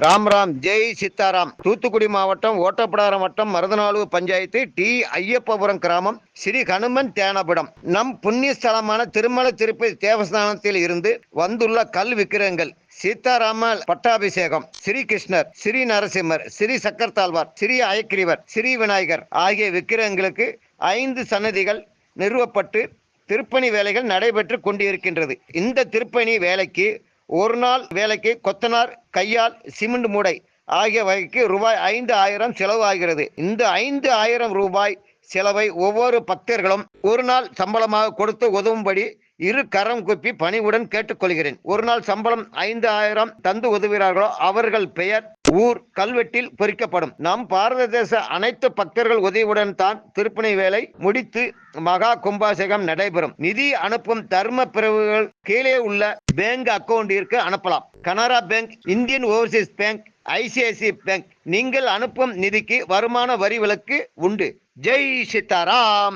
ராம் ராம் ஜெய் சீதாராம். தூத்துக்குடி மாவட்டம் ஓட்டப்பிடாரம் வட்டம் மருதநாளூர் பஞ்சாயத்து டி ஐயப்பபுரம் கிராமம் ஸ்ரீ ஹனுமன் தியானபுரம். நம் புண்ணிய ஸ்தலமான திருமலை திருப்பதி தேவஸ்தானத்தில் இருந்து வந்துள்ள கல் விக்கிரகங்கள் சீதாராம பட்டாபிஷேகம், ஸ்ரீ கிருஷ்ணர், ஸ்ரீ நரசிம்மர், ஸ்ரீ சக்கரத்தாழ்வார், ஸ்ரீ அயக்கிரிவர், ஸ்ரீ விநாயகர் ஆகிய விக்கிரகங்களுக்கு 5 சன்னதிகள் நிறுவப்பட்டு திருப்பணி வேலைகள் நடைபெற்று கொண்டிருக்கின்றது. இந்த திருப்பணி வேலைக்கு ஒரு நாள் வேலைக்கு கொத்தனார், கையால், சிமெண்ட் மூடை ஆகிய வகைக்கு ரூபாய் 5,000 செலவு ஆகிறது. இந்த 5,000 ரூபாய் செலவை ஒவ்வொரு பக்தர்களும் ஒரு நாள் சம்பளமாக கொடுத்து உதவும்படி இரு கரம் குப்பி பணிவுடன் கேட்டுக்கொள்கிறேன். ஒரு நாள் சம்பளம் 5,000 தந்து உதவுகிறார்களோ அவர்கள் பெயர், ஊர் கல்வெட்டில் பொறிக்கப்படும். நம் பாரத தேச அனைத்து பக்தர்கள் உதவியுடன் தான் திருப்பணி வேலை முடித்து மகா கும்பாபிஷேகம் நடைபெறும். நிதி அனுப்பும் தர்ம பிரிவுகள் கீழே உள்ள பேங்க் அக்கவுண்டிற்கு அனுப்பலாம். Canara bank, Indian Overseas bank, ICICI bank. நீங்கள் அனுப்பும் நிதிக்கு வருமான வரி விலக்கு உண்டு. ஜெய் சீதாராம்.